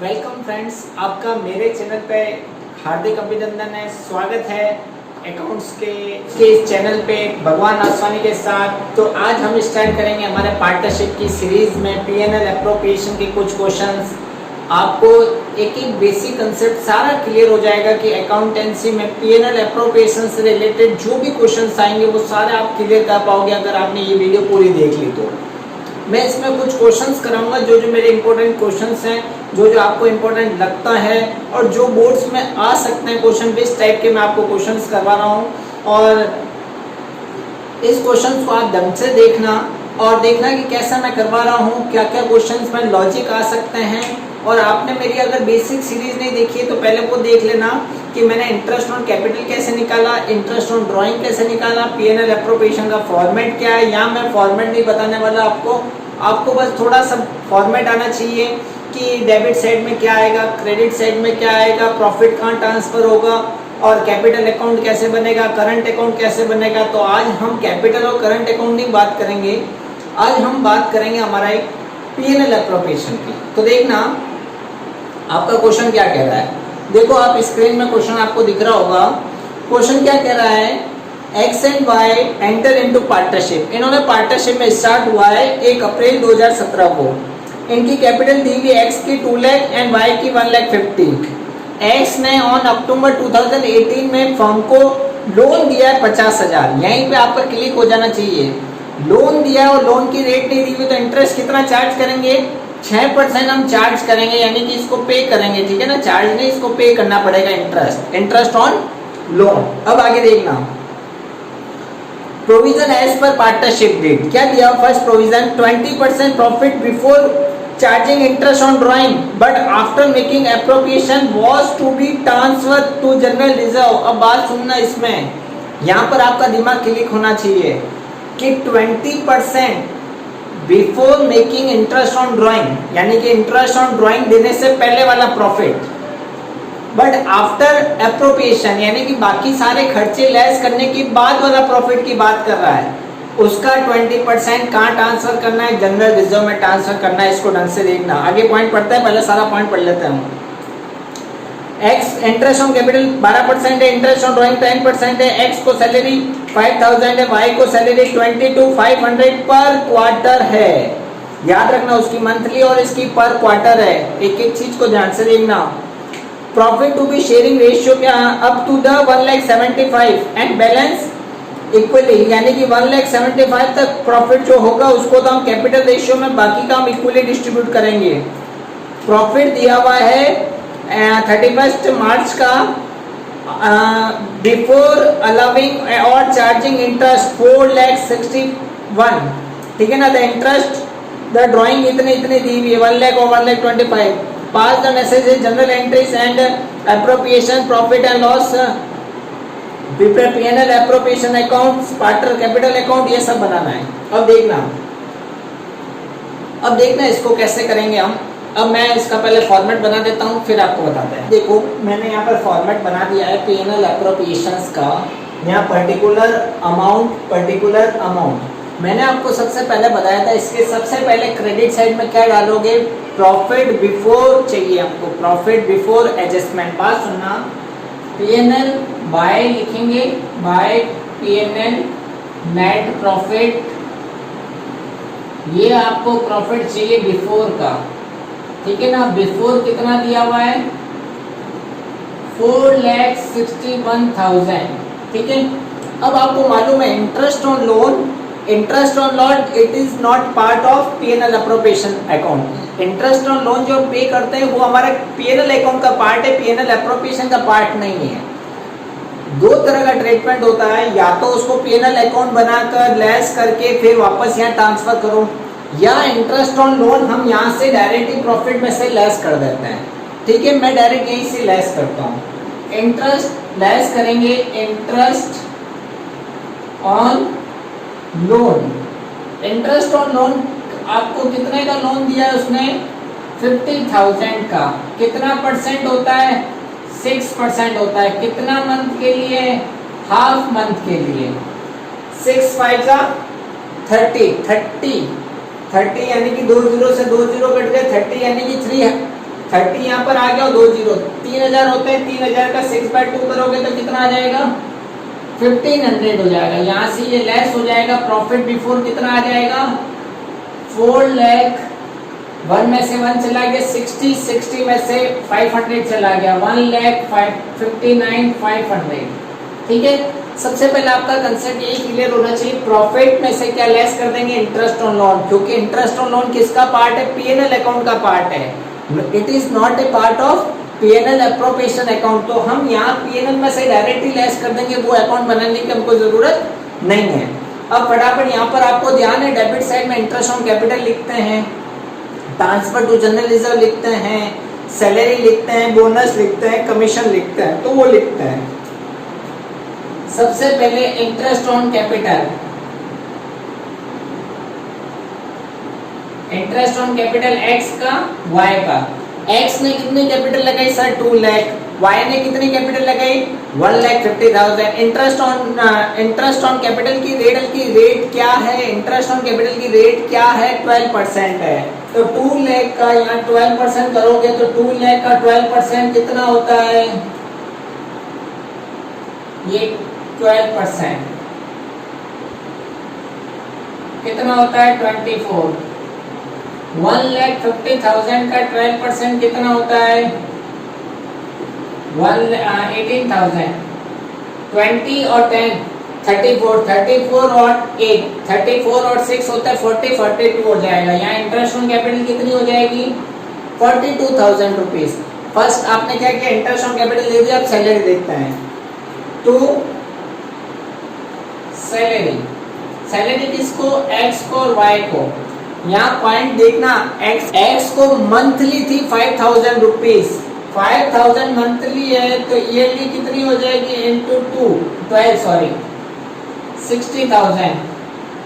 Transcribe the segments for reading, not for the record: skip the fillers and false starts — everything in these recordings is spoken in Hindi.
वेलकम फ्रेंड्स, आपका मेरे चैनल पे हार्दिक अभिनंदन है। स्वागत है अकाउंट्स के इस चैनल पे भगवान आसवानी के साथ। तो आज हम स्टार्ट करेंगे हमारे पार्टनरशिप की सीरीज में पीएनएल एप्रोप्रिएशन के कुछ क्वेश्चंस। आपको एक एक बेसिक कंसेप्ट सारा क्लियर हो जाएगा कि अकाउंटेंसी में पीएनएल एप्रोप्रिएशन से रिलेटेड जो भी क्वेश्चंस आएंगे वो सारे आप क्लियर कर पाओगे अगर आपने ये वीडियो पूरी देख ली तो। मैं इसमें कुछ क्वेश्चंस कराऊंगा जो मेरे इंपॉर्टेंट क्वेश्चंस हैं, जो आपको इंपॉर्टेंट लगता है और जो बोर्ड्स में आ सकते हैं क्वेश्चन बेस टाइप के मैं आपको क्वेश्चंस करवा रहा हूं। और इस क्वेश्चंस को आप ढंग से देखना और देखना कि कैसा मैं करवा रहा हूं, क्या क्या क्वेश्चंस में लॉजिक आ सकते हैं। और आपने मेरी अगर बेसिक सीरीज नहीं देखी है तो पहले वो देख लेना कि मैंने इंटरेस्ट ऑन कैपिटल कैसे निकाला, इंटरेस्ट ऑन ड्राइंग कैसे निकाला, पीएनएल एप्रोप्रिएशन का फॉर्मेट क्या है। यहाँ मैं फॉर्मेट नहीं बताने वाला आपको बस थोड़ा सा फॉर्मेट आना चाहिए कि डेबिट साइड में क्या आएगा, क्रेडिट साइड में क्या आएगा, प्रॉफिट कहाँ ट्रांसफर होगा और कैपिटल अकाउंट कैसे बनेगा, करंट अकाउंट कैसे बनेगा। तो आज हम कैपिटल और करंट अकाउंट की बात करेंगे, आज हम बात करेंगे हमारा एक पीएनएल एप्रोप्रिएशन की। तो देखना आपका क्वेश्चन क्या कह रहा है। देखो आप स्क्रीन में क्वेश्चन आपको दिख रहा होगा। क्वेश्चन क्या कह रहा है, X and Y enter into partnership. इन्होंने पार्टनरशिप में स्टार्ट हुआ है 1 अप्रैल 2017 को। इनकी कैपिटल दी हुई एक्स की 2 लाख एंड वाई की 1,50,000। एक्स ने ऑन अक्टूबर 2018 में फर्म को लोन दिया है 50,000। यहीं पे आपका क्लिक हो जाना चाहिए। लोन दिया और लोन की रेट नहीं दी हुई तो इंटरेस्ट कितना चार्ज करेंगे, 6% हम चार्ज करेंगे, यानी कि इसको पे करेंगे, ठीक है ना। चार्ज नहीं, इसको पे करना पड़ेगा इंटरेस्ट ऑन लोन। अब आगे देखना, provision as per partnership deed क्या दिया। First provision 20% profit before charging interest on drawing but after making appropriation was to be transfer to general reserve. अब बात सुनना, इसमें यहाँ पर आपका दिमाग क्लिक होना चाहिए कि 20% before making interest on drawing, यानी कि इंटरेस्ट ऑन ड्राइंग देने से पहले वाला प्रॉफिट, बट आफ्टर एप्रोप्रिएशन यानी कि बाकी सारे खर्चे लेस करने के बाद वाला प्रॉफिट की बात कर रहा है। उसका 20% कहाँ ट्रांसफर करना है, जनरल रिजर्व में ट्रांसफर करना है। इसको ढंग से देखना, आगे पॉइंट पढ़ते हैं, पहले सारा पॉइंट पढ़ लेते हैं हम। एक्स इंटरेस्ट ऑन कैपिटल 12% है, इंटरेस्ट ऑन ड्राइंग 10% है। एक्स को सैलरी 5,000 है, वाई को सैलरी 22,500 पर क्वार्टर है। याद रखना उसकी मंथली और इसकी पर क्वार्टर है। एक एक चीज को ध्यान से देखना। Profit to be sharing ratio क्या, up to the 1,75,000 and balance equally, यानी कि 1,75,000 तक प्रॉफिट जो होगा उसको तो हम कैपिटल रेशियो में बाकी का हम इक्वली डिस्ट्रीब्यूट करेंगे। प्रॉफिट दिया हुआ है 31 मार्च का बिफोर अलाउिंग और चार्जिंग इंटरेस्ट 4,61,000, ठीक है ना। द इंटरेस्ट द ड्राइंग इतने दी हुई है 1 लाख और 1,25,000। Pass the message general entries and appropriation profit and loss, prepare PNL appropriation account, partner capital account, ये सब बनाना है। अब देखना इसको कैसे करेंगे हम। अब मैं इसका पहले फॉर्मेट बना देता हूँ फिर आपको बताते हैं। देखो मैंने यहाँ पर फॉर्मेट बना दिया है पीएनएल एप्रोप्रिएशंस का। यहाँ पर्टिकुलर अमाउंट मैंने आपको सबसे पहले बताया था। इसके सबसे पहले क्रेडिट साइड में क्या डालोगे, प्रॉफिट बिफोर चाहिए हमको, प्रॉफिट बिफोर एडजस्टमेंट। बात सुनना, पीएनएल बाय लिखेंगे, बाय पीएनएल नेट प्रॉफिट, ये आपको प्रॉफिट चाहिए बिफोर का, ठीक है ना। बिफोर कितना दिया हुआ है 4,61,000, ठीक है। अब आपको मालूम है interest on loan it is not part of PNL appropriation account. Interest on loan जो पे करते हैं वो हमारा पीएनएल अकाउंट का पार्ट है, पीएनएल एप्रोप्रिएशन का पार्ट नहीं है। दो तरह का ट्रीटमेंट होता है, या तो उसको पीएनएल अकाउंट बनाकर लेस करके फिर वापस यहाँ ट्रांसफर करो, या इंटरेस्ट ऑन लोन हम यहाँ से डायरेक्टली प्रॉफिट में से लेस कर देते हैं, ठीक है। मैं डायरेक्ट यहीं से लेस करता हूँ। इंटरेस्ट लेस करेंगे, interest on loan. Interest on loan आपको कितने का लोन दिया है उसने, 50,000 का। कितना परसेंट होता है, 6% होता है। कितना मंथ के लिए, हाफ मंथ के लिए। 6 5 का 30 यानी कि 2 0 से 2 0 कट गए, 30 यानी कि 30 यहाँ पर आ गया और 2 जीरो, 3000 होते हैं, 3000 का 6/2 करोगे तो कितना आ जाएगा, 1500 हो जाएगा। यहाँ से ये लेस हो जाएगा, प्रॉफिट बिफोर कितना आ जाएगा, 4 लाख, 1 में से 1 चला गया, 60, 60 में से 500 चला गया, 1,59,500। ठीक है, सबसे पहले आपका कंसेप्ट यही क्लियर होना चाहिए, प्रॉफिट में से क्या लेस कर देंगे, इंटरेस्ट ऑन लोन, क्योंकि इंटरेस्ट ऑन लोन किसका पार्ट है, पीएनएल अकाउंट का पार्ट है, it is not a part of PNL appropriation account. तो हम यहाँ पीएनएल में से डायरेक्टली लेस कर देंगे, वो अकाउंट बनाने की हमको जरूरत नहीं है। अब फटाफट यहाँ पर आपको ध्यान है, डेबिट साइड में इंटरेस्ट ऑन कैपिटल लिखते हैं, ट्रांसफर टू जनरल रिजर्व लिखते हैं, सैलरी लिखते हैं, बोनस लिखते हैं, कमीशन लिखते हैं, तो वो लिखते हैं। सबसे पहले interest on capital, interest on capital x का, वाई का। एक्स ने कितनी कैपिटल लगाई सर, 2 लाख, वाई ने कितनी कैपिटल लगाई, 1,50,000। इंटरेस्ट ऑन कैपिटल की रेट क्या है, इंटरेस्ट ऑन कैपिटल की रेट क्या है, 12% है। तो 2 लाख का यहाँ 12% करोगे तो 2 लाख का 12% कितना होता है, ये 12% कितना होता है, 24। 1,50,000 का 12% कितना होता है, 18,000। 20 और 10 34, 34 और 8, 34 और 6 होता है 40, 42 हो जाएगा। यहाँ इंटरेस्ट ऑन कैपिटल कितनी हो जाएगी, 42,000 रुपीज। फर्स्ट आपने क्या किया, इंटरेस्ट ऑन कैपिटल ले दिया, आप सैलरी देखते हैं, तो सैलरी किसको, एक्स को और वाई को। यहाँ पॉइंट देखना, एक्स को मंथली थी 5,000 रुपीज, 5,000 मंथली है तो ईयरली कितनी हो जाएगी, इंटू 12 60,000।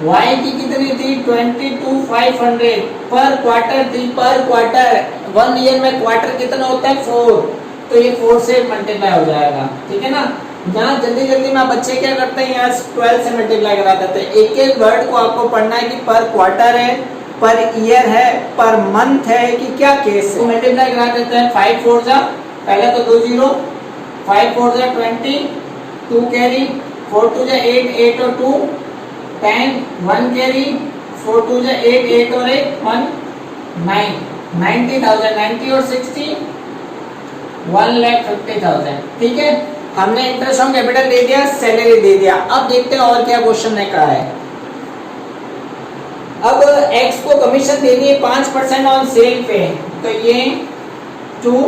वाई की कितनी थी, 22,500 पर क्वार्टर थी, पर क्वार्टर 1 ईयर में क्वार्टर कितना होता है, 4, तो ये 4 से मल्टीप्लाई हो जाएगा। ठीक है ना, यहाँ जल्दी जल्दी में बच्चे क्या करते हैं, यहाँ 12 से मल्टीप्लाई करा देते हैं। एक एक वर्ड को आपको पढ़ना है कि पर क्वार्टर है, पर ईयर है, पर मंथ है, कि क्या केस है, मल्टीप्लाई करा देते हैं। 5 4 जा, पहले तो 2 0, 5 4 जा 20, 2 कैरी, 4 2 जा 8, 8 और 2 10, 1 कैरी, 4 2 जा 8, 8 और 1 1 9, 90,000, 90 और 60 1,50,000। ठीक है, हमने इंटरेस्ट ऑन कैपिटल दे दिया, सैलरी दे दिया। अब देखते हैं और क्या क्वेश्चन ने कहा है। अब एक्स को कमीशन देनी है 5% ऑन सेल पे, तो ये 2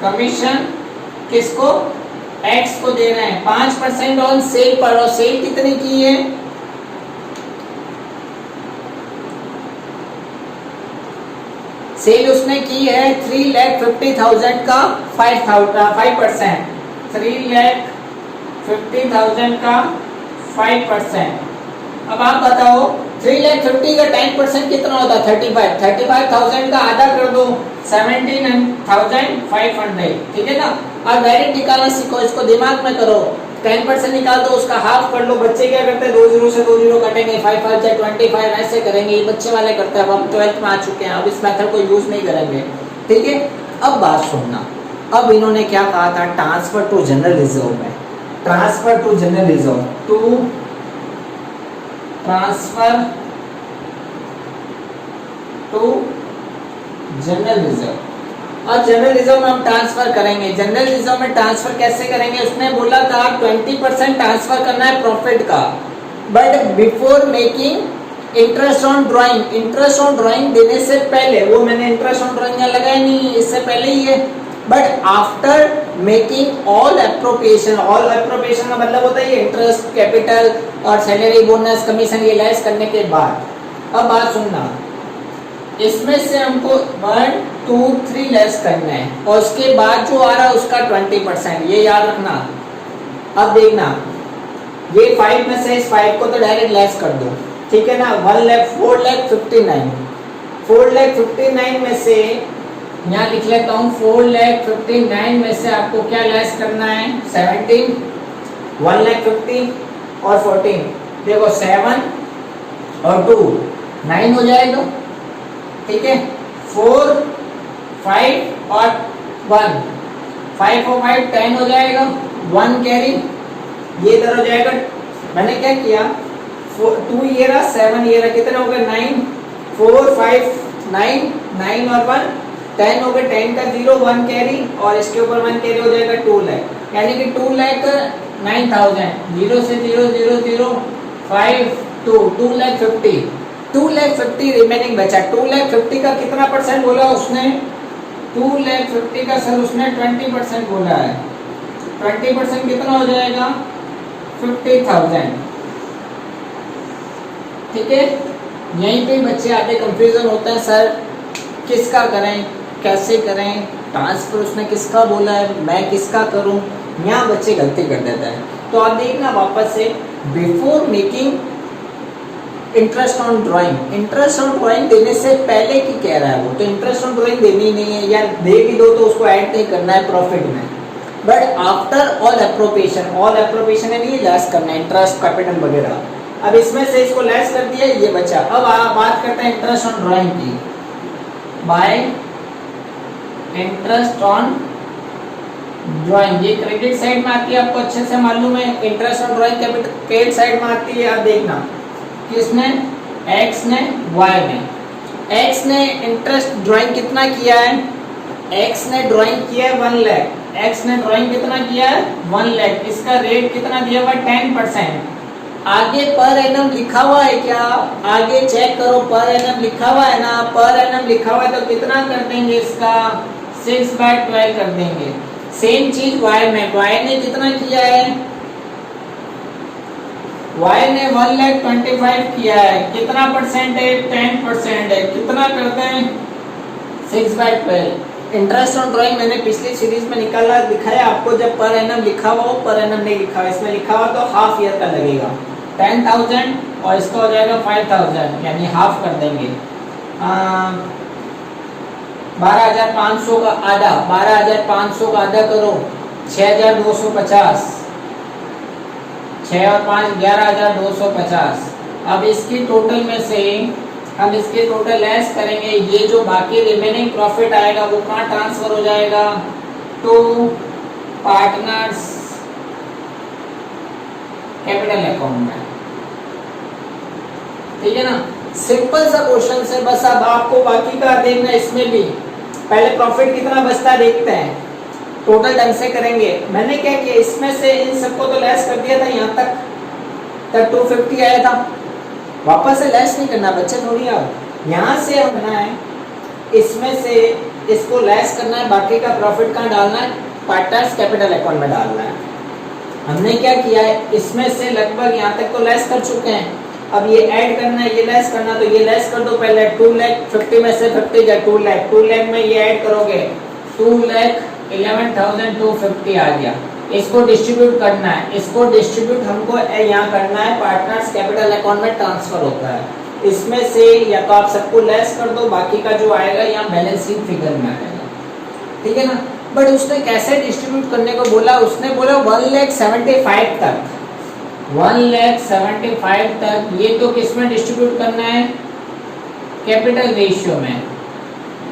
कमीशन किसको, एक्स को दे रहे हैं 5% ऑन सेल पर, और सेल कितनी की है, सेल उसने की है 3,50,000 का 5%, 3,50,000 का 5%। अब आप बताओ 3,50,000 का 10% कितना होता है, 35,000 का आधा कर दो 17,500। ठीक है ना, अब डायरेक्ट निकालना सीखो, इसको दिमाग में करो, 10% निकाल दो, उसका हाफ कर लो। बच्चे क्या करते हैं, 2 0 से 2 0 कटेंगे, 5 5 से 25 ऐसे करेंगे, ये बच्चे वाले करते हैं। अब हम 12th में आ चुके हैं, अब इस मेथड को यूज नहीं करेंगे। ठीक है, अब बात सुनना, अब इन्होंने क्या कहा था, ट्रांसफर टू जनरल रिजर्व में, transfer to general reserve, to transfer to general reserve. और जनरल रिजर्व में हम ट्रांसफर करेंगे, जनरल रिजर्व में ट्रांसफर कैसे करेंगे, उसने बोला था 20% ट्रांसफर करना है प्रॉफिट का, but before making interest on drawing, interest on drawing देने से पहले, वो मैंने इंटरेस्ट ऑन ड्राइंग लगाया नहीं, इससे पहले ही है, but after making all appropriation, all appropriation का मतलब होता है ये इंटरेस्ट, कैपिटल और सैलरी, बोनस, कमीशन, ये लेस करने के बाद। अब बात सुनना, इसमें से हमको 1 2 3 लेस करना है, और उसके बाद जो आ रहा है उसका 20%, ये याद रखना। अब देखना, ये 5 में से इस 5 को तो डायरेक्ट लेस कर दो, ठीक है ना, 4,59,000 में से यहाँ लिख लेता हूँ, 4,59,000 में से आपको क्या लेस करना है, 17, 1,50,000 और 14, देखो 7 और 2 9 हो जाएगा, ठीक है, 4 5 और 1, 5 और 5 10 हो जाएगा, 1 कैरी ये इधर हो जाएगा। मैंने क्या किया, 2 ये रहा, 7 ये रहा, कितने हो गए 9, 4 5 9, 9 और 1 10 हो गए, 10 का 0 1 कैरी और इसके ऊपर 1 कैरी हो जाएगा 2 लाख, यानी कि 2 लाख 9,000, 0 से 0 0 0 5 2 लाख 50, 2 लाख 50 रिमेनिंग बचा। 2 लाख 50 का कितना परसेंट बोला उसने, 2 लाख 50 का सर उसने 20% बोला है, 20% कितना हो जाएगा 50,000, ठीक है। यहीं पे बच्चे आते कंफ्यूजन होता है, सर किसका करें, कैसे करें, ट्रांसफर उसने किसका बोला है, मैं किसका करूं, यहाँ बच्चे गलती कर देते हैं। तो आप देखना वापस से, before making interest on drawing, interest on drawing देने से पहले की कह रहा है वो, तो इंटरेस्ट ऑन ड्राइंग देनी नहीं है, या दे भी दो तो उसको ऐड नहीं करना है प्रॉफिट में, but after all appropriation, all appropriation है नहीं लेस करना है, इंटरेस्ट कैपिटल वगैरह। अब इसमें से इसको लेस कर दिया, ये बचा। अब बात करते हैं इंटरेस्ट ऑन ड्राइंग की, बाय इंटरेस्ट ऑन ड्राइंग, ये क्रेडिट साइड में आती है, आपको अच्छे से मालूम है, interest on drawing credit side में आती है। आप देखना किसने, एक्स ने वाई ने, एक्स ने इंटरेस्ट ड्राइंग कितना किया है, एक्स ने ड्राइंग किया है 1 लाख, एक्स ने ड्राइंग कितना किया है 1 लाख, इसका रेट कितना दिया हुआ है 10%। आगे पर एनम लिखा हुआ है क्या, आगे चेक करो, पर एनम लिखा हुआ है ना, पर एनम लिखा हुआ है तो कितना कर देंगे इसका 6/12 कर देंगे। सेम चीज वाई में, वाई ने कितना किया है, वाई ने 1,25,000 किया है, कितना परसेंट है 10% है, कितना करते हैं 6/12। इंटरेस्ट ऑन ड्राइंग मैंने पिछली सीरीज में निकाला दिखाया आपको, जब पर एनम लिखा हुआ हो, पर एनम नहीं लिखा हुआ, इसमें लिखा हुआ तो हाफ ईयर का लगेगा 10,000 और इसका हो जाएगा 5,000, यानी हाफ कर देंगे। 12,500 का आधा, 12,500 का आधा करो 6,250, 6 और 5 11,250। अब इसकी टोटल में से हम इसके टोटल लेस करेंगे, ये जो बाकी रिमेनिंग प्रॉफिट आएगा वो कहाँ ट्रांसफर हो जाएगा, टू पार्टनर्स कैपिटल अकाउंट में, ठीक है ना। सिंपल सा क्वेश्चन से, बस अब आपको बाकी का देखना, इसमें भी पहले प्रॉफिट कितना बचता है देखते हैं, टोटल ढंग से करेंगे। मैंने क्या किया, इसमें से इन सबको तो लेस कर दिया था, यहाँ तक 250 आया था, वापस से लेस नहीं करना बच्चे, थोड़ी आप यहाँ से होना है, इसमें से इसको लेस करना है, बाकी का प्रॉफिट कहाँ डालना है, पार्टनर्स कैपिटल अकाउंट में डालना है। हमने क्या किया है, इसमें से लगभग यहाँ तक तो लेस कर चुके हैं, अब ये ऐड करना है, ये लेस करना, तो ये लेस कर दो पहले, 2,50,000 में से 50 या 2 लाख, 2 लाख में ये ऐड करोगे 2,11,250 आ गया। इसको डिस्ट्रीब्यूट करना है, इसको डिस्ट्रीब्यूट हमको यहाँ करना है, पार्टनर्स कैपिटल अकाउंट में ट्रांसफर होता है। इसमें से या तो आप सबको लेस कर दो, बाकी का जो आएगा यहाँ बैलेंस शीट फिगर में आएगा, ठीक है ना। बट उसने कैसे डिस्ट्रीब्यूट करने को बोला, उसने बोला 1,75,000 तक, 1,75,000 तक, ये तो किस में डिस्ट्रीब्यूट करना है, कैपिटल रेशियो में।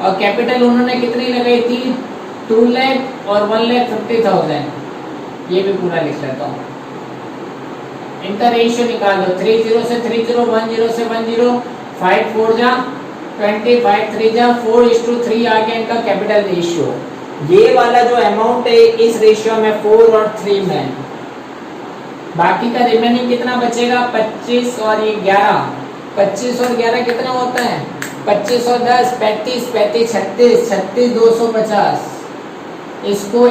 और कैपिटल उन्होंने कितनी लगाई थी 2 लाख और 1,50,000, ये भी पूरा लिख लेता हूँ, इनका रेशियो निकाल दो, 30 से 30, 10 से 10, 5 4 जा 25, 3 जा 4:3 आ गया इनका कैपिटल रेशियो। ये वाला जो अमाउंट है इस रेशियो में 4 और 3 में, बाकी का रिमेनिंग कितना बचेगा 25 और ये 11, 25 और 11 कितना होता है 25 और 10 35, 35 36, 36 250, इसको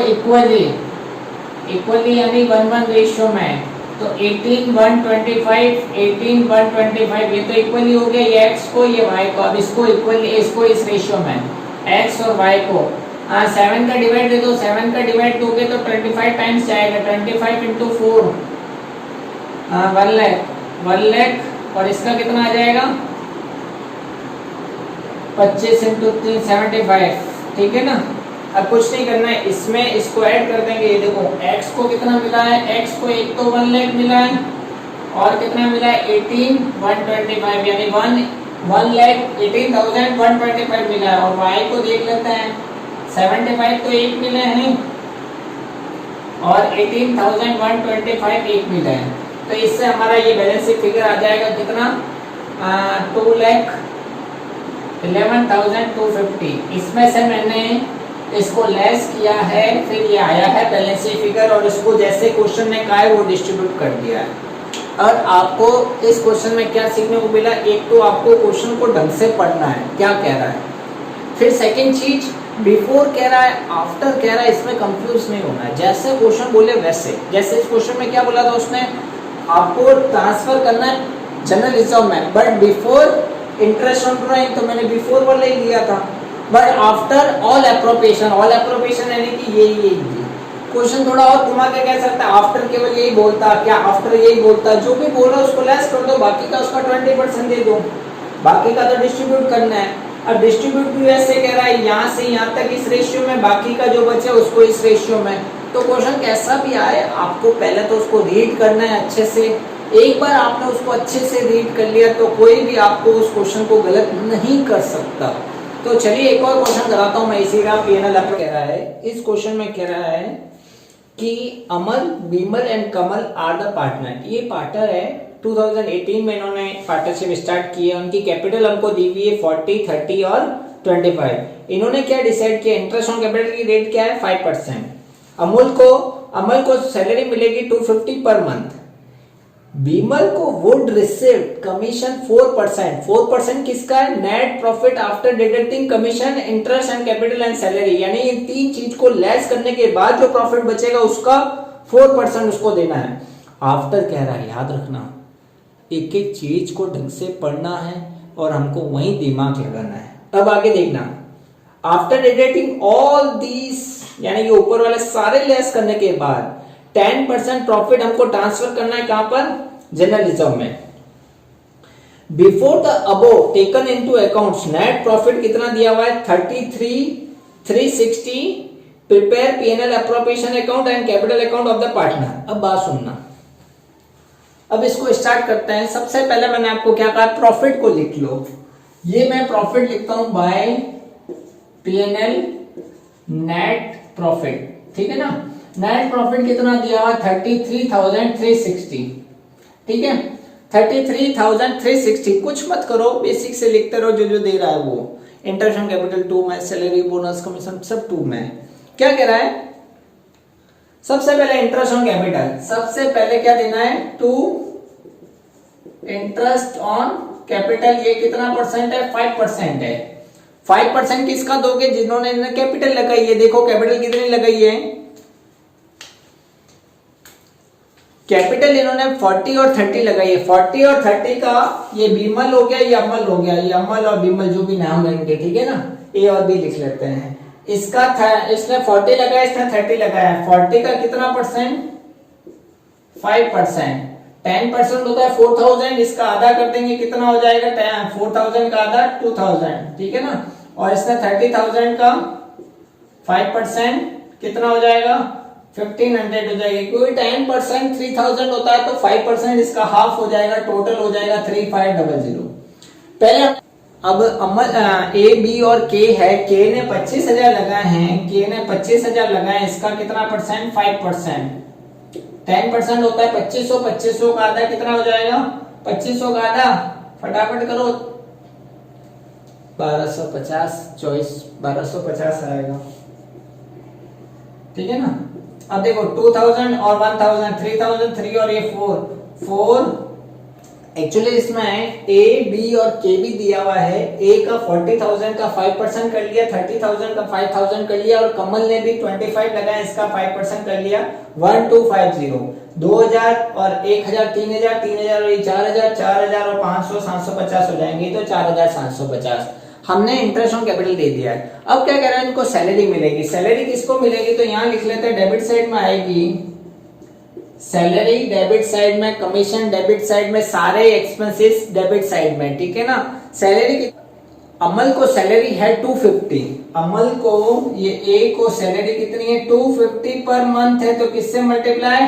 इक्वली यानी 1:1 रेशियो में, तो 18:125, 18:125 ये तो इक्वली हो गया, ये x को ये y को। अब इसको इक्वली, इसको इस रेशियो में x और y को 7 का डिवाइड दे दो, 7 का डिवाइड दोगे तो 25 टाइम्स जाएगा, 25 इंटू 4 1 लाख और इसका कितना आ जाएगा 25 इंटू 3 75, ठीक है ना। अब कुछ नहीं करना है, इसमें इसको ऐड कर देंगे, ये देखो x को कितना मिला है, x को एक तो 1 लाख मिला है और कितना मिला है 18,125, यानी 1,18,125 मिला है। और y को देख लेते हैं, 75 तो एक मिले हैं और 18,125 एक मिला है। तो इससे हमारा ये बैलेंस शीट फिगर आ जाएगा कितना, 2,11,250। इसमें से मैंने इसको लेस किया है, फिर ये आया है बैलेंस शीट फिगर, और इसको जैसे क्वेश्चन में कहा है वो डिस्ट्रीब्यूट कर दिया है। और आपको इस क्वेश्चन में क्या सीखने को मिला, एक तो आपको क्वेश्चन को ढंग से पढ़ना है क्या कह रहा है, फिर सेकंड चीज बिफोर कह रहा है आफ्टर कह रहा है, इसमें कंफ्यूज नहीं होना है, जैसे क्वेश्चन बोले वैसे। जैसे इस क्वेश्चन में क्या बोला था उसने, आपको ट्रांसफर करना है जनरल रिजर्व में, but before interest on drawing, तो मैंने बिफोर वाला ही लिया था। But after all appropriation, all appropriation यानी कि ये क्वेश्चन थोड़ा और घुमा के कह सकता है, आफ्टर केवल यही बोलता, क्या आफ्टर यही बोलता, जो भी बोल रहा है उसको लेस कर दो, बाकी का उसका 20% दे दो, बाकी का तो डिस्ट्रीब्यूट करना है। अब डिस्ट्रीब्यूट भी वैसे कह रहा है, यहाँ से यहाँ तक इस रेशियो में, बाकी का जो बचे उसको इस रेशियो में। तो क्वेश्चन कैसा भी आए, आपको पहले तो उसको रीड करना है अच्छे से। एक बार आपने उसको अच्छे से रीड कर लिया तो कोई भी आपको उस क्वेश्चन को गलत नहीं कर सकता। तो चलिए एक और क्वेश्चन कराता हूँ मैं इसी का। पीएनएल कह रहा है, इस क्वेश्चन में कह रहा है कि Amal, Bimal and Kamal are the partner. ये पार्टनर है, 2018 में इन्होंने पार्टनरशिप स्टार्ट की है। उनकी कैपिटल हमको दी हुई है 40, 30 और 25। इन्होंने क्या डिसाइड किया, इंटरेस्ट ऑन कैपिटल की रेट क्या है 5%। अमल को सैलरी मिलेगी 250 पर मंथ। बीमल को वुड रिसीव कमीशन 4%। 4% किसका है, net profit after deducting commission, interest and capital and salary, यानी ये तीन चीज को लेस करने के बाद जो प्रॉफिट बचेगा उसका 4% उसको देना है। आफ्टर कह रहा है, याद रखना एक एक चीज को ढंग से पढ़ना है और हमको वहीं दिमाग लगाना है। अब आगे देखना, आफ्टर डिडक्टिंग ऑल दीज, यानी कि ऊपर वाले सारे लेस करने के बाद 10% प्रॉफिट हमको ट्रांसफर करना है, कहां पर, जनरल रिजर्व में। Before the above taken into accounts, net profit कितना दिया हुआ है 33,360। Prepare PNL appropriation account and capital account of the partner. अब बात सुनना, अब इसको स्टार्ट करते हैं। सबसे पहले मैंने आपको क्या कहा, प्रॉफिट को लिख लो। ये मैं प्रॉफिट लिखता हूं बाय पीएनएल नेट प्रॉफिट, ठीक है ना। नेट प्रॉफिट कितना दिया हुआ 33,360, ठीक है 33,360। कुछ मत करो, बेसिक से लिखते रहो, जो जो दे रहा है वो। इंटरेस्ट ऑन कैपिटल 2 में, सैलरी बोनस कमीशन सब 2 में। क्या कह रहा है, सबसे पहले इंटरेस्ट ऑन कैपिटल, सबसे पहले क्या देना है 2 इंटरेस्ट ऑन कैपिटल। ये कितना परसेंट है, 5% है। 5% किसका दोगे, जिन्होंने कैपिटल लगाई है। देखो कैपिटल कितनी लगाई है, कैपिटल इन्होंने 40 और 30 लगाई है। 40 और 30 का ये बीमल हो गया, ये अमल हो गया, ये अमल और बीमल जो भी नाम लेंगे, ठीक है ना, ए और बी लिख लेते हैं। इसका इसने 40 लगाया, इसने 30 लगाया। 40 का कितना परसेंट, 5%। 10% होता है 4,000, इसका आधा कर देंगे, कितना हो जाएगा 4,000 का आधा 2,000, ठीक है ना। और इसने 30,000 का 5% कितना हो जाएगा 1,500 हो जाएगा, क्योंकि 10% 3,000 होता है तो 5% इसका हाफ हो जाएगा, टोटल हो जाएगा 3,500। पहले अब अमल ए बी और के है, के ने 25,000 लगाए हैं, के ने 25,000 लगाए, इसका कितना परसेंट 5%। 10% होता है 2500, 2500 का आधा कितना हो जाएगा 2500 का आधा, फटाफट करो 1250, 1250 आएगा, ठीक है ना। अब देखो 2000 और 1000, 3000, 3 और ये 4 एक्चुअली इसमें ए बी और के भी दिया हुआ है। ए का 40,000 का 5% कर लिया, 30,000 का 5,000 कर लिया, और कमल ने भी 25 लगाया, इसका 5% कर लिया 1250। 2000 और 1000, 3000, 3000 और 4000, 4000 और 500, 750 हो जाएंगे, तो 4750। हमने इंटरेस्ट ऑन कैपिटल दे दिया है। अब क्या कह रहा है, इनको सैलरी मिलेगी। सैलरी किसको मिलेगी, तो यहाँ लिख लेते हैं डेबिट साइड में आएगी सैलरी, डेबिट साइड में कमीशन, डेबिट साइड में सारे एक्सपेंसेस डेबिट साइड में, ठीक है ना। सैलरी अमल को सैलरी है 250, अमल को ये ए को सैलरी कितनी है 250 पर मंथ है, तो किससे मल्टीप्लाई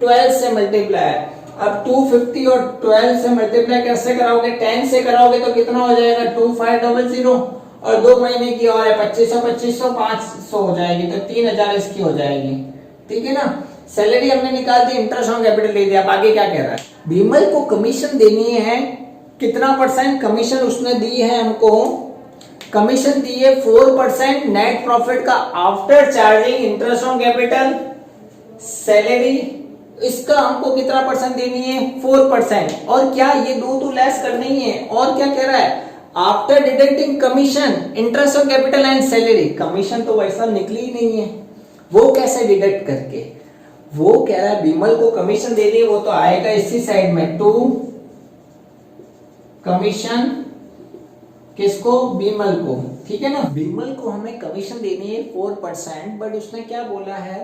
12 से मल्टीप्लाई। अब 250 और 12 से मल्टीप्लाई कैसे कराओगे, 10 से कराओगे तो कितना हो जाएगा 2500 और 2 महीने की और है 2500 500 हो जाएगी, तो 3000 इसकी हो जाएगी। ठीक है ना, सैलरी हमने निकाल दी, इंटरेस्ट ऑन कैपिटल ले दिया। अब आगे क्या कह रहा है, विमल को कमीशन देनी है, कितना परसेंट कमीशन उसने दी है हमको, कमीशन दी है 4% नेट प्रॉफिट का after charging interest on capital salary, इसका हमको कितना परसेंट देनी है 4%। और क्या ये दो तो लेस करनी है, और क्या कह रहा है after deducting commission interest on capital and salary, commission तो वैसा निकली ही नहीं है, वो कैसे डिडक्ट करके, वो कह रहा है विमल को कमीशन दे दी, वो तो आएगा इसी साइड में टू कमीशन, किसको विमल को। ठीक है ना, विमल को हमें कमीशन देनी है 4%, बट उसने क्या बोला है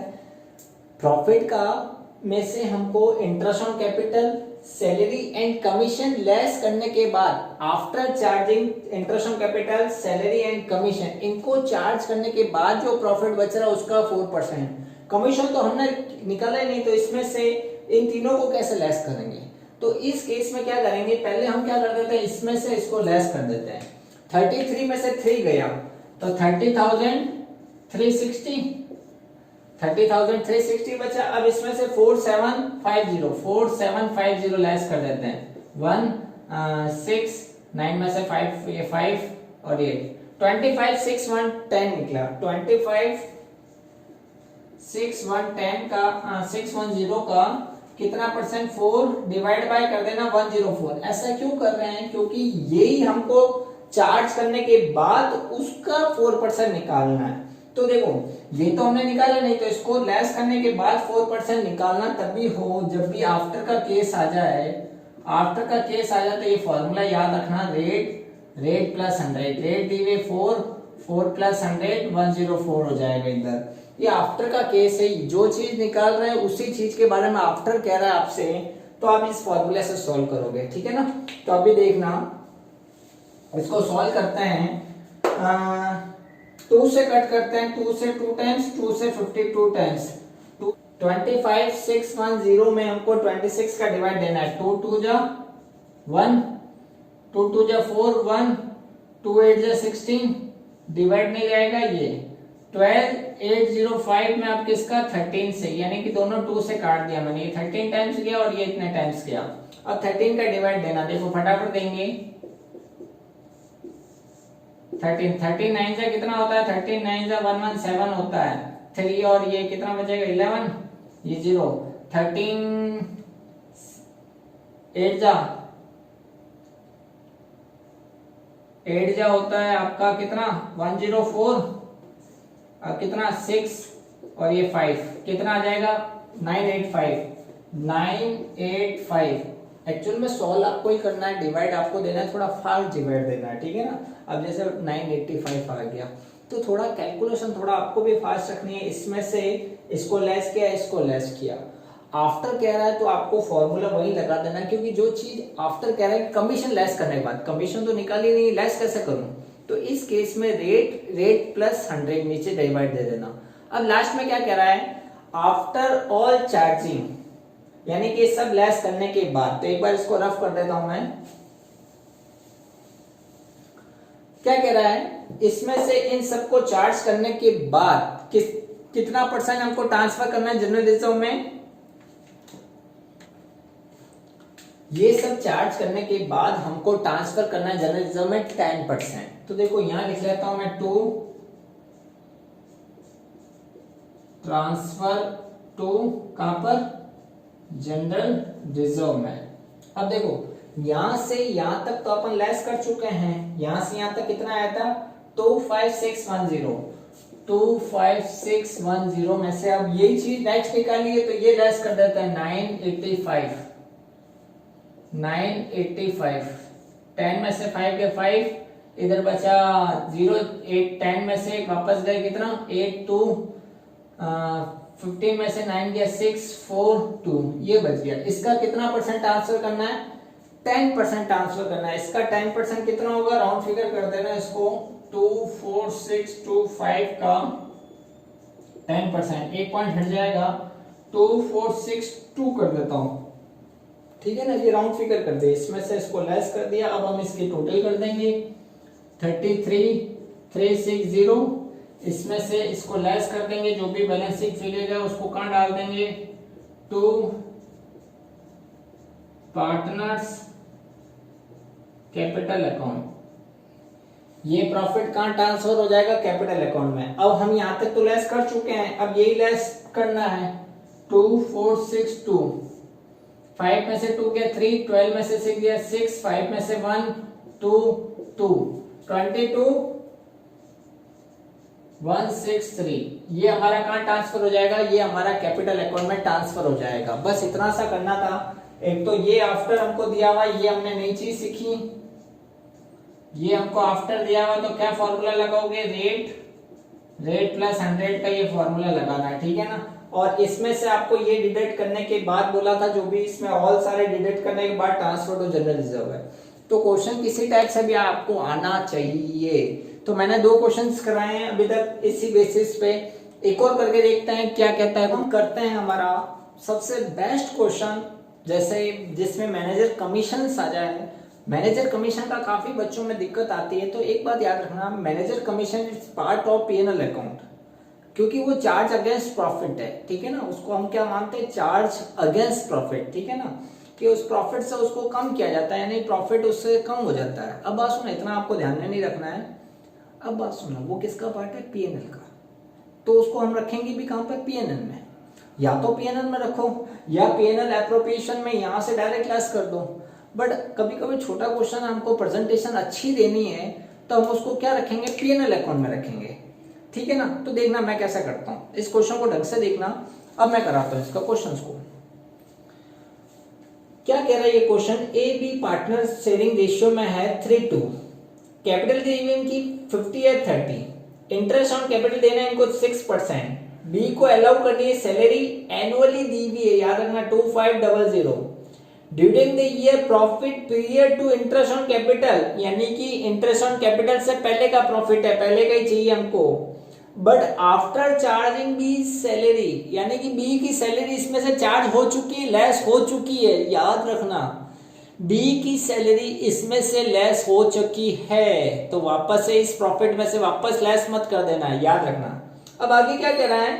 प्रॉफिट का में से हमको interest on capital salary and commission less करने के बाद after charging interest on capital salary and commission, इनको चार्ज करने के बाद जो प्रॉफिट बच रहा है उसका 4%। कमीशन तो हमने निकाला ही नहीं, तो इसमें से इन तीनों को कैसे लेस करेंगे, तो इस केस में क्या करेंगे, पहले हम क्या कर देते हैं इसमें से इसको लेस कर देते हैं। 33 में से 3 गया तो 30,360 बचा। अब इसमें से 4750 लेस कर देते हैं, 1 6 9 में से 5 ये 5 और ये 25 6 1 10 निकला। 25 6 1 10 का 610 का कितना परसेंट 4 डिवाइड बाय कर देना 104। ऐसा क्यों कर रहे हैं, क्योंकि यही हमको चार्ज करने के बाद उसका 4% निकालना है। तो देखो ये तो हमने निकाला नहीं, तो इसको लेस करने के बाद 4% निकालना तभी हो जब भी आफ्टर का केस आ जाए। आफ्टर का केस आ जाए तो ये फॉर्मूला याद रखना, रेट प्लस 100, रेट दी हुई 4 प्लस 100 104 हो जाएगा इधर। ये आफ्टर का केस है, जो चीज निकाल रहे हैं उसी चीज के बारे में आफ्टर कह रहा है आपसे, तो आप इस फॉर्मूले से सॉल्व करोगे। ठीक है ना, तो अभी देखना इसको सॉल्व करते हैं। 2 से कट करते हैं, 2 से 2 टाइम्स, 2 से 52 टाइम्स, 25 610 में हमको 26 का डिवाइड देना है। 2 2 जा 1, 2 2 जा 4 1, 2 8 जा 16, डिवाइड नहीं जाएगा ये 12 805 में आप किसका 13 से, यानी कि दोनों 2 से काट दिया मैंने, ये 13 टाइम्स गया और ये इतने टाइम्स गया। अब 13 का डिवाइड देना, देखो फटाफट देंगे। 13 9 से कितना होता है, 13 9 से 117 होता है, 3 और ये कितना बचेगा 11, ये 0, 13 8 जा होता है आपका कितना 104, अब कितना 6 और ये 5 कितना आ जाएगा 985। एक्चुअल में सॉल्व आपको ही करना है, डिवाइड आपको देना है, थोड़ा फास्ट डिवाइड देना है। ठीक है ना, अब जैसे 985 आ गया तो थोड़ा कैलकुलेशन थोड़ा आपको भी फास्ट रखनी है। इसमें से इसको लेस किया, इसको लेस किया, आफ्टर कह रहा है तो आपको फॉर्मूला वही लगा देना, क्योंकि जो चीज आफ्टर कह रहा है कमीशन लेस करने के बाद, कमीशन तो निकाली नहीं, लेस कैसे करूं, तो इस केस में रेट प्लस 100 नीचे डिवाइड दे देना। अब लास्ट में क्या कह रहा है आफ्टर ऑल चार्जिंग, यानी कि सब लेस करने के बाद। तो एक बार इसको रफ कर देता हूं मैं, क्या कह रहा है इसमें से इन सबको चार्ज करने के बाद कितना परसेंट हमको ट्रांसफर करना है जनरल रिजर्व में, ये सब चार्ज करने के बाद हमको ट्रांसफर करना है जनरल रिजर्व में 10%। तो देखो यहां लिख लेता हूं मैं, टू ट्रांसफर टू कहां पर जनरल रिजर्व में। अब देखो यहां से यहां तक तो अपन लेस कर चुके हैं, यहां से यहां तक कितना आया था 25610 में से अब यही चीज नेक्स्ट निकालिए तो ये लेस कर देता है 985। 10 में से 5 के 5, इधर बचा 0, 8 10 में से वापस गए कितना 8 2, 15 में से 9 गया 6 4 2, ये बच गया। इसका कितना परसेंट ट्रांसफर करना है 10% ट्रांसफर करना है। इसका 10% कितना होगा, राउंड फिगर कर देना इसको, 24625 का 10%, एक पॉइंट हट जाएगा 2462 कर देता हूं, ठीक है ना, ये राउंड फिगर कर दिया, इसमें से इसको लेस कर दिया। अब हम इसकी टोटल कर देंगे 33,360, इसमें से इसको लेस कर देंगे, जो भी बैलेंसिंग फिगर है उसको कहाँ डाल देंगे, टू पार्टनर्स कैपिटल अकाउंट। ये प्रॉफिट कहाँ ट्रांसफर हो जाएगा, कैपिटल अकाउंट में। अब हम यहां तक तो लेस कर चुके हैं, अब यही लेस करना है। 2462, 5 में से 2 गया 3, 12 में से 6 गया 6, 5 में से 1 2 2, 22,163। ये हमारा कहाँ ट्रांसफर हो जाएगा, ये हमारा कैपिटल अकाउंट में ट्रांसफर हो जाएगा। बस इतना सा करना था। एक तो ये आफ्टर हमको दिया हुआ, ये हमने नई चीज सीखी। ये हमको आफ्टर दिया हुआ तो क्या फॉर्मूला लगाओगे, रेट प्लस 100 का ये फॉर्मूला लगाना है, ठीक है ना। और इसमें से आपको ये डिडक्ट करने के बाद बोला था, जो भी इसमें ऑल सारे डिडक्ट करने के बाद ट्रांसफर टू जनरल रिजर्व है। तो क्वेश्चन किसी टाइप से भी आपको आना चाहिए। तो मैंने 2 क्वेश्चंस कराए हैं अभी तक इसी बेसिस पे। एक और करके देखते हैं क्या कहता है। हम करते हैं हमारा सबसे बेस्ट क्वेश्चन, जैसे जिसमें मैनेजर कमीशन आ जाए। मैनेजर कमीशन का काफी बच्चों में दिक्कत आती है, तो एक बात याद रखना, manager commission is part of P&L account, क्योंकि वो चार्ज अगेंस्ट प्रॉफिट है, ठीक है ना। उसको हम क्या मानते हैं, चार्ज अगेंस्ट प्रॉफिट, ठीक है ना, कि उस प्रॉफिट से उसको कम किया जाता है, यानी प्रॉफिट उससे कम हो जाता है। अब बात सुनो, इतना आपको ध्यान में नहीं रखना है। अब बात सुनो, वो किसका पार्ट है, P&L का, तो उसको हम रखेंगे भी कहां पर, P&L में। या तो P&L में रखो, या P&L एप्रोप्रिएशन में यहां से डायरेक्ट लेस कर दो। बट कभी कभी छोटा क्वेश्चन हमको प्रेजेंटेशन अच्छी देनी है, तो हम उसको क्या रखेंगे, P&L अकाउंट में रखेंगे, ठीक है ना। तो देखना मैं कैसा करता हूं, इस क्वेश्चन को ढंग से देखना। अब मैं कराता हूं इसका क्वेश्चन को। क्या कह रहा है ये question, A B partner sharing ratio में है 3:2, कैपिटल दी इनकी 50 या 30, इंटरेस्ट ऑन कैपिटल देना है इनको 6%, बी को अलाउ करनी है सैलरी एनुअली दी हुई है, याद रखना 2500, during the year profit period to interest on capital, यानी कि इंटरेस्ट ऑन कैपिटल से पहले का प्रॉफिट है, पहले का ही चाहिए हमको। But after charging B salary, यानी कि बी की सैलरी इसमें से चार्ज हो चुकी है, लेस हो चुकी है, याद रखना बी की सैलरी इसमें से लेस हो चुकी है, तो वापस से इस प्रॉफिट में से वापस लेस मत कर देना, याद रखना। अब आगे क्या कह रहा है,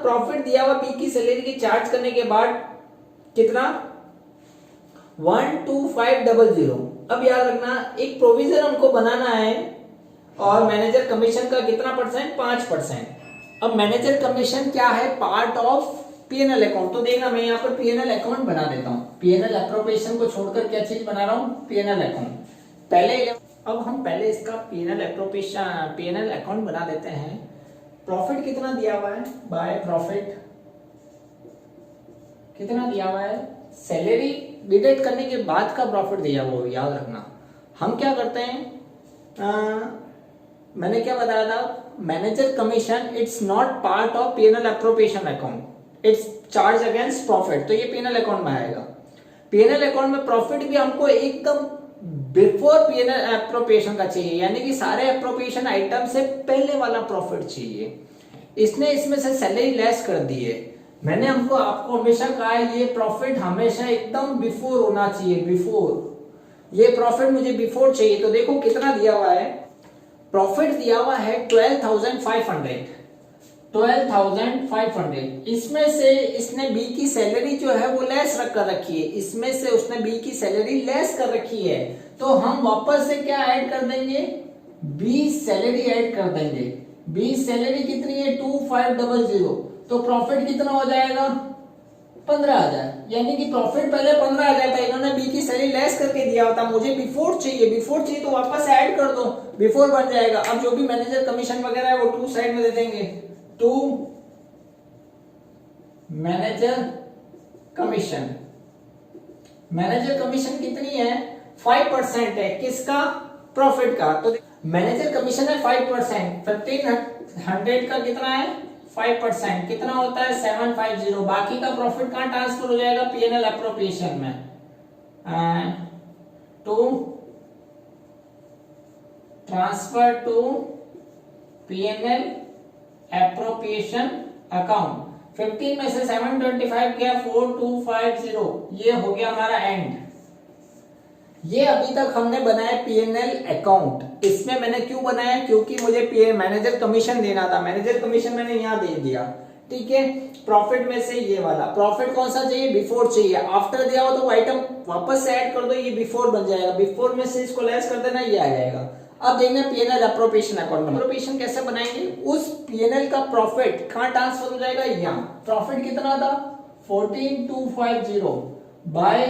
प्रॉफिट दिया हुआ बी की सैलरी की चार्ज करने के बाद कितना, 12500। अब याद रखना एक प्रोविजन हमको बनाना है, और मैनेजर कमीशन का कितना परसेंट, 5%। अब मैनेजर कमीशन क्या है, पार्ट ऑफ P&L अकाउंट। तो देखना मैं यहाँ पर P&L अकाउंट बना देता हूँ, P&L एप्रोप्रिएशन को छोड़कर क्या चीज बना रहा हूँ, P&L अकाउंट पहले। अब हम पहले इसका P&L एप्रोप्रिएशन P&L अकाउंट बना देते हैं। प्रॉफिट कितना दिया हुआ है, बाय प्रॉफिट कितना दिया हुआ है, सैलरी डिडक्ट करने के बाद का प्रॉफिट दिया हुआ है, याद रखना। हम क्या करते हैं, मैंने क्या बताया था, manager commission it's not part of P&L appropriation account, it's charge against profit, तो ये P&L अकाउंट में आएगा। P&L अकाउंट में प्रॉफिट भी हमको एकदम बिफोर P&L एप्रोप्रिएशन का चाहिए, यानी कि सारे एप्रोप्रिएशन आइटम से पहले वाला प्रॉफिट चाहिए। इसने इसमें से सैलरी लेस कर दी है। मैंने आपको हमेशा कहा है, ये प्रॉफिट हमेशा एकदम बिफोर होना चाहिए, बिफोर। ये प्रॉफिट मुझे बिफोर चाहिए। तो देखो कितना दिया हुआ है, प्रॉफिट दिया हुआ है 12,500। इसमें से इसने बी की सैलरी जो है वो लेस रख कर रखी है, इसमें से उसने बी की सैलरी लेस कर रखी है, तो हम वापस से क्या ऐड कर देंगे, बी सैलरी ऐड कर देंगे। बी सैलरी कितनी है, 2500, तो प्रॉफिट कितना हो जाएगा, 15,000। यानी कि प्रॉफिट पहले 15,000 था, इन्होंने बी की सैलरी लेस करके दिया होता, मुझे बिफोर चाहिए तो वापस ऐड कर दो, बिफोर बन जाएगा। अब जो भी मैनेजर कमीशन वगैरह है वो टू साइड में दे देंगे, to manager commission. Manager commission कितनी है, 5% है, किसका, प्रॉफिट का। तो मैनेजर कमीशन है 5%, 1500 का कितना है, 5%, कितना होता है 750। बाकी का प्रॉफिट कहां ट्रांसफर हो जाएगा, P&L एप्रोप्रिएशन में, to transfer to P&L appropriation account. 15 में से 725 गया 4250, ये हो गया हमारा एंड। ये अभी तक हमने बनाया पीएनएल अकाउंट। इसमें मैंने क्यों बनाया, क्योंकि मुझे पीएन मैनेजर कमीशन देना था, मैनेजर कमीशन मैंने यहाँ दे दिया, ठीक है। प्रॉफिट में से ये वाला प्रॉफिट कौन सा चाहिए, बिफोर चाहिए, आफ्टर दिया हो तो आइटम वापस से ऐड कर दो, ये बिफोर बन जाएगा, बिफोर में से इसको लेस कर देना, ये आ जाएगा। अब देखना पीएनएल अप्रोप्रिएशन अकाउंट में अप्रोप्रिएशन कैसे बनाएंगे, उस पीएनएल का प्रॉफिट कहां ट्रांसफर हो जाएगा, यहाँ। प्रॉफिट कितना था 14250 बाय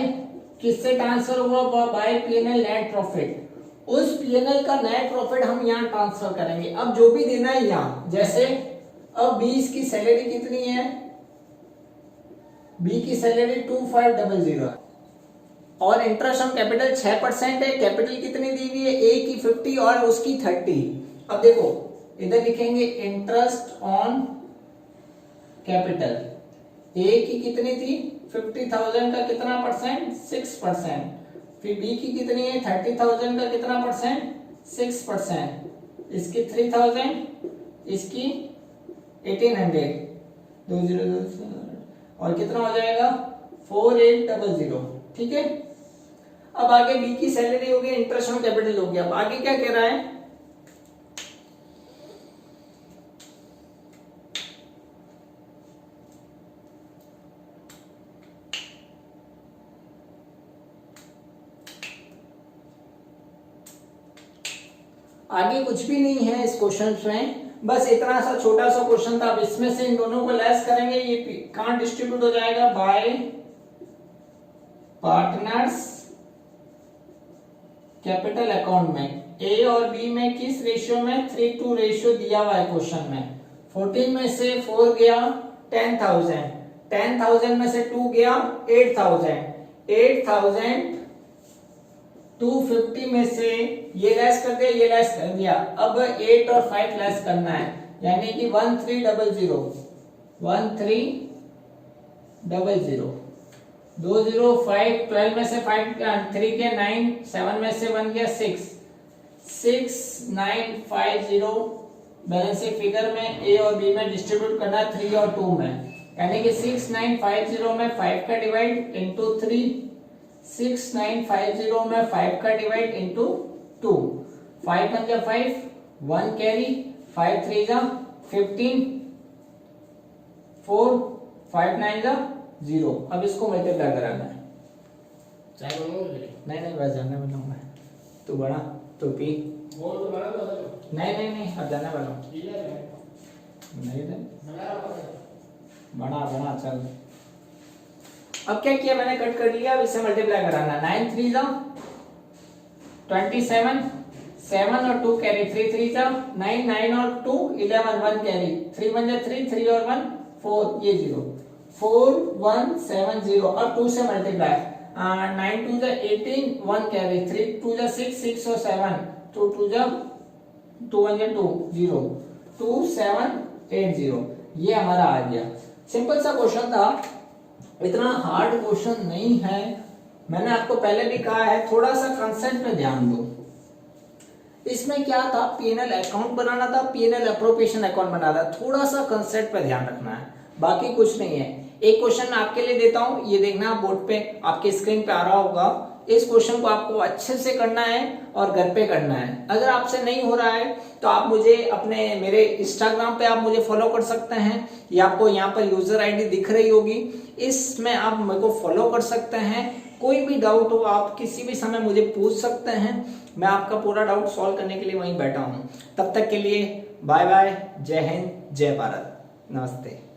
किससे ट्रांसफर हुआ, बाय पीएनएल नेट प्रॉफिट। उस पीएनएल का नेट प्रॉफिट हम यहाँ ट्रांसफर करेंगे। अब जो भी देना है यहाँ, जैसे अब 20 की सैलरी कितनी है, बी की सैलरी 2500 और इंटरेस्ट ऑन कैपिटल 6% है। कैपिटल कितनी दी हुई है, ए की 50 और उसकी 30। अब देखो इधर लिखेंगे इंटरेस्ट ऑन कैपिटल, ए की कितनी थी 50,000 का कितना परसेंट, 6%। फिर बी की कितनी है 30,000 का कितना परसेंट, 6%। इसकी 3000, इसकी 1800, 20 और कितना हो जाएगा 4800, ठीक है। अब आगे बी की सैलरी हो गई, इंटरेस्ट ऑन कैपिटल हो गया। अब आगे क्या कह रहा है, आगे कुछ भी नहीं है इस क्वेश्चन में, बस इतना सा छोटा सा क्वेश्चन था। अब इसमें से इन दोनों को लेस करेंगे, ये कहां डिस्ट्रीब्यूट हो जाएगा, बाय पार्टनर्स कैपिटल अकाउंट में। ए और बी में किस रेशियो में, 3:2 रेशियो दिया हुआ है क्वेश्चन में। 14 में से 4 गया 10,000, 10,000 में से 2 गया 8,000, 8,000 250 में से ये लेस कर दिया, ये लेस कर दिया। अब 8 और 5 लेस करना है, यानी कि 1300, 1300, 205, 12 में से 5 3 के 9, 7 में से 1 गया 6, 6950 बैलेंस शीट फिगर में ए और बी में डिस्ट्रीब्यूट करना है 3 और 2 में, यानी कि 6950 में 5 का डिवाइड इंटू 3, 6950 में 5 का डिवाइड इंटू 2, 5 1 जा 5, 1 कैरी, 5 3 जा 15, 4 5 9 जा 0। अब इसको मल्टीप्लाई कराना है, नहीं बस जानने वाला हूं मैं, तू बड़ा तू पी, नहीं अब जाने वाला हूं, नहीं बड़ा चल। अब क्या किया मैंने, कट कर लिया, अब इसे मल्टीप्लाई कराना। 9 3 जा 27, 7 और 2 कैरी, 3 3 जा 9, 9 और 2 11, 1 कैरी, 3 1 जा 3, 3 और 1 4, ये 0, 4 1 7 0। अब 2 से मल्टीप्लाई, 9 2 जा 18, 1 कैरी, 3 2 जा 6, 6 और 7, 2 2 जा 2 1 जा 2 0, 2 7 8 0, ये हमारा आ गया। सिंपल सा क्वेश्चन था, इतना हार्ड क्वेश्चन नहीं है। मैंने आपको पहले भी कहा है थोड़ा सा कंसेप्ट में ध्यान दो। इसमें क्या था, पीएनएल अकाउंट बनाना था, पीएनएल अप्रोप्रिएशन अकाउंट बनाना था, थोड़ा सा कंसेप्ट पे ध्यान रखना है, बाकी कुछ नहीं है। एक क्वेश्चन मैं आपके लिए देता हूं, ये देखना बोर्ड पे आपके स्क्रीन पे आ रहा होगा। इस क्वेश्चन को आपको अच्छे से करना है और घर पे करना है। अगर आपसे नहीं हो रहा है तो आप मुझे अपने मेरे इंस्टाग्राम पे आप मुझे फॉलो कर सकते हैं, या आपको यहाँ पर यूजर आईडी दिख रही होगी, इसमें आप मेरे को फॉलो कर सकते हैं। कोई भी डाउट हो आप किसी भी समय मुझे पूछ सकते हैं, मैं आपका पूरा डाउट सॉल्व करने के लिए वहीं बैठा हूँ। तब तक के लिए बाय बाय, जय हिंद, जय भारत, नमस्ते।